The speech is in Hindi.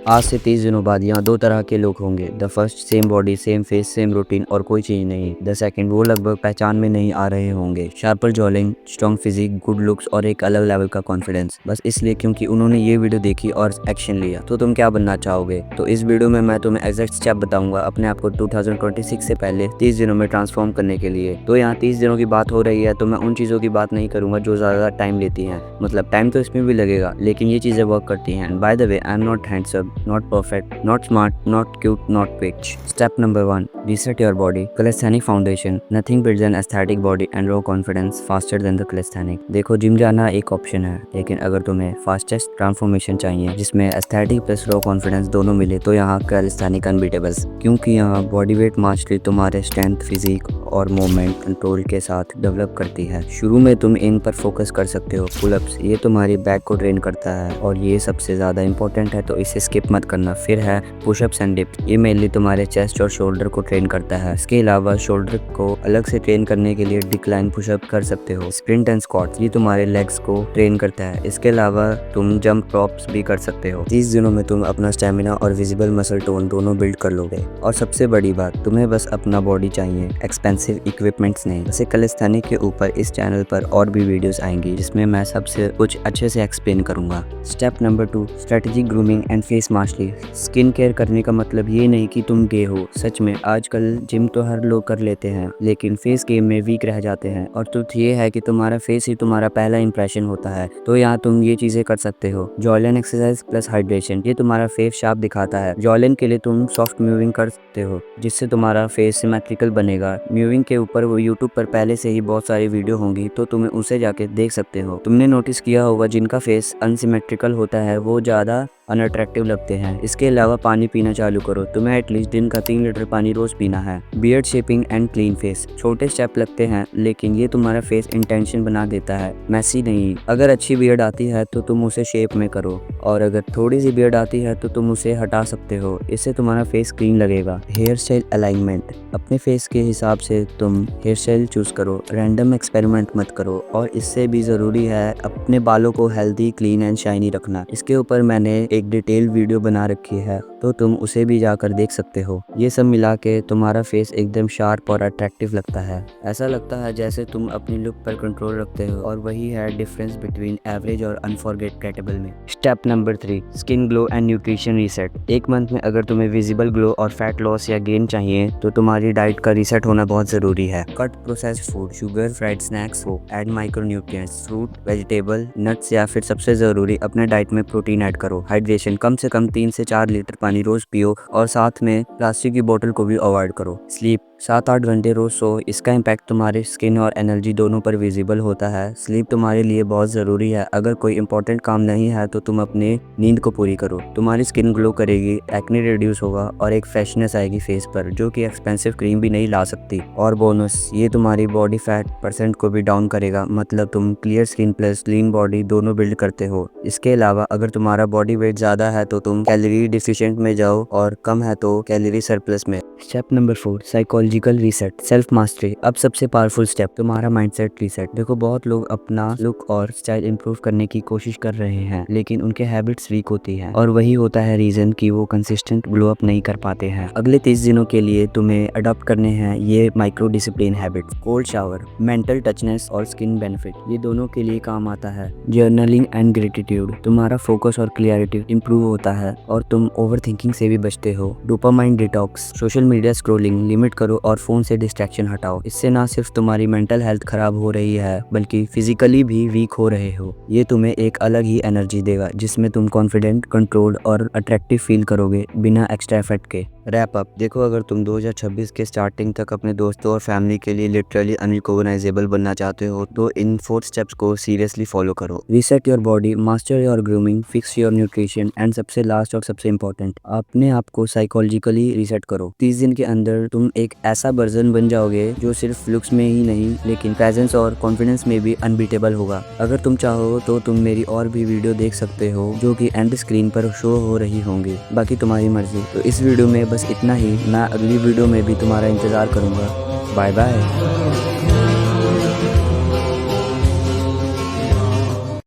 आज से 30 दिनों बाद यहाँ दो तरह के लोग होंगे। The first sem body same face same routine और कोई चीज नहीं। द सेकंड वो लगभग पहचान में नहीं आ रहे होंगे। Sharper jawline, strong physique, good looks और एक अलग लेवल का कॉन्फिडेंस, बस इसलिए क्योंकि उन्होंने ये वीडियो देखी और एक्शन लिया। तो तुम क्या बनना चाहोगे? तो इस वीडियो में मैं तुम्हें एग्जैक्ट स्टेप बताऊंगा अपने आप को 2026 से पहले 30 दिनों में ट्रांसफॉर्म करने के लिए। तो यहाँ 30 दिनों की बात हो रही है तो मैं उन चीजों की बात नहीं करूंगा जो ज्यादा टाइम लेती हैं। मतलब टाइम तो इसमें भी लगेगा लेकिन ये चीजें वर्क करती हैं। By the way, I am not handsome, not perfect, not smart, not cute, not rich. Step number 1. Reset your body. Calisthenic foundation. Nothing builds an aesthetic body and raw confidence faster than the calisthenic. देखो, जिम जाना एक ऑप्शन है लेकिन अगर तुम्हें फास्टेस्ट ट्रांसफॉर्मेशन चाहिए जिसमें एस्थेटिक प्लस रॉ कॉन्फिडेंस दोनों मिले तो यहाँ कैलिस्थेनिक अनबीटेबल, क्योंकि यहाँ बॉडी वेट मास्टरी तुम्हारे स्ट्रेंथ, फिजिक और मूवमेंट कंट्रोल के साथ डेवलप करती है। शुरू में तुम इन पर फोकस कर सकते हो। पुलअप्स, ये तुम्हारी बैक को ट्रेन करता है और ये सबसे ज़्यादा इंपॉर्टेंट है तो इसे स्किप मत करना। फिर है पुशअप्स एंड डिप्स, ये मेनली तुम्हारे चेस्ट और शोल्डर को ट्रेन करता है। इसके अलावा शोल्डर को अलग से ट्रेन करने के लिए डिक्लाइन पुशअप कर सकते हो। स्प्रिंट एंड स्क्वाट्स, ये तुम्हारे लेग्स को ट्रेन करता है। इसके अलावा तुम जंप ड्रॉप्स भी कर सकते हो। 30 दिनों में तुम अपना स्टेमिना और विजिबल मसल टोन दोनों बिल्ड कर लोगे। और सबसे बड़ी बात, तुम्हें बस अपना बॉडी चाहिए, एक्सपेंसिव इक्विपमेंट्स नहीं। जैसे कैलिस्थेनिक के ऊपर इस चैनल पर और भी वीडियोस आएंगी जिसमें मैं सबसे कुछ अच्छे से एक्सप्लेन करूंगा। Step number 2, strategic grooming and face mastery. Skin care करने का मतलब ये नहीं कि तुम गे हो। सच में आजकल जिम तो हर लोग कर लेते हैं लेकिन फेस गेम में वीक रह जाते हैं। और ट्रुथ ये है कि तुम्हारा फेस ही तुम्हारा पहला इंप्रेशन होता है। तो यहाँ तुम ये चीजें कर सकते हो। जॉलिन एक्सरसाइज प्लस हाइड्रेशन, ये तुम्हारा फेस शार्प दिखाता है। जॉलिन के लिए तुम सॉफ्ट मूविंग कर सकते हो जिससे तुम्हारा फेस सिमेट्रिकल बनेगा। मूविंग के ऊपर वो यूट्यूब पर पहले से ही बहुत सारी वीडियो होंगी तो तुम्हें उसे जाके देख सकते हो। तुमने नोटिस किया होगा जिनका फेस अनसिमेट्रिकल होता है वो ज्यादा अनअट्रैक्टिव लगते हैं। इसके अलावा पानी पीना चालू करो। तुम्हें एटलीस्ट दिन का 3 लीटर पानी रोज पीना है। Beard shaping and clean face, छोटे स्टेप लगते हैं लेकिन ये तुम्हारा फेस इंटेंशन बना देता है, मैसी नहीं। अगर अच्छी बियर्ड आती है तो तुम उसे शेप में करो और अगर थोड़ी सी बियर्ड आती है तो तुम उसे हटा सकते हो। इससे तुम्हारा फेस क्लीन लगेगा। हेयर स्टाइल अलाइनमेंट, अपने फेस के हिसाब से तुम हेयर स्टाइल चूज करो, रैंडम एक्सपेरिमेंट मत करो। और इससे भी जरूरी है अपने बालों को हेल्दी, क्लीन एंड शाइनी रखना। इसके ऊपर मैंने एक डिटेल वीडियो बना रखी है तो तुम उसे भी जाकर देख सकते हो। ये सब मिला के तुम्हारा फेस एकदम शार्प और अट्रैक्टिव लगता है। ऐसा लगता है जैसे तुम अपनी लुक पर कंट्रोल रखते हो और वही है डिफरेंस बिटवीन एवरेज और अनफॉरगेटेबल में। Step number 3, skin glow and nutrition reset. एक मंथ में अगर तुम्हें विजिबल ग्लो और फैट लॉस या गेन चाहिए तो तुम्हारी डाइट का रीसेट होना बहुत जरूरी है। Cut processed food, sugar, fried snacks को, add micronutrients, fruit, vegetable, nuts या फिर सबसे जरूरी अपने डाइट में प्रोटीन ऐड करो। हाइड्रेशन, कम से कम 3 से 4 लीटर पानी रोज पियो और साथ में प्लास्टिक की बोतल को भी अवॉइड करो। स्लीप, 7-8 घंटे रोज सो। इसका इम्पैक्ट तुम्हारे स्किन और एनर्जी दोनों पर विजिबल होता है। स्लीप तुम्हारे लिए बहुत जरूरी है। अगर कोई इंपॉर्टेंट काम नहीं है तो तुम अपने नींद को पूरी करो। तुम्हारी स्किन ग्लो करेगी, एक्ने रिड्यूस होगा और एक फ्रेशनेस आएगी फेस पर जो कि एक्सपेंसिव क्रीम भी नहीं ला सकती। और बोनस, ये तुम्हारी बॉडी फैट परसेंट को भी डाउन करेगा। मतलब तुम clear skin plus lean body दोनों बिल्ड करते हो। इसके अलावा अगर तुम्हारा बॉडी वेट ज्यादा है तो तुम कैलोरी डिफिशिएंट में जाओ और कम है तो कैलोरी सरप्लस में। Step number 4, psychological reset, self mastery. अब सबसे पावरफुल स्टेप, तुम्हारा माइंडसेट रीसेट। देखो, बहुत लोग अपना लुक और स्टाइल इंप्रूव करने की कोशिश कर रहे हैं लेकिन उनके हैबिट्स वीक होती है और वही होता है रीजन कि वो कंसिस्टेंट ग्लो अप नहीं कर पाते हैं। अगले 30 दिनों के लिए तुम्हें अडॉप्ट करने हैं ये micro discipline habits. Cold shower, mental toughness और स्किन बेनिफिट, ये दोनों के लिए काम आता है। जर्नलिंग एंड ग्रेटिट्यूड, तुम्हारा फोकस और क्लियरिटी इंप्रूव होता है और तुम ओवर थिंकिंग से भी बचते हो। Dopamine detox, social media scrolling limit करो और फोन से डिस्ट्रैक्शन हटाओ। इससे ना सिर्फ तुम्हारी मेंटल हेल्थ खराब हो रही है बल्कि फिजिकली भी वीक हो रहे हो। ये तुम्हें एक अलग ही एनर्जी देगा जिसमें तुम कॉन्फिडेंट, कंट्रोल्ड और अट्रैक्टिव फील करोगे बिना एक्स्ट्रा एफर्ट के। रैप अप, देखो, अगर तुम 2026 के स्टार्टिंग तक अपने दोस्तों और फैमिली के लिए लिटरली अनरिकॉग्नाइजेबल बनना चाहते हो तो इन 4 स्टेप्स को सीरियसली फॉलो करो। Reset your body, master your grooming, fix your nutrition and सबसे लास्ट और सबसे इंपॉर्टेंट, अपने आप को साइकोलॉजिकली रीसेट करो। 30 दिन के अंदर तुम एक ऐसा वर्जन बन जाओगे जो सिर्फ लुक्स में ही नहीं लेकिन प्रेजेंस और कॉन्फिडेंस में भी अनबीटेबल होगा। अगर तुम चाहो तो तुम मेरी और भी वीडियो देख सकते हो जो कि एंड स्क्रीन पर शो हो रही होंगी, बाकी तुम्हारी मर्जी। तो इस वीडियो में बस इतना ही। मैं अगली वीडियो में भी तुम्हारा इंतजार करूंगा। Bye bye.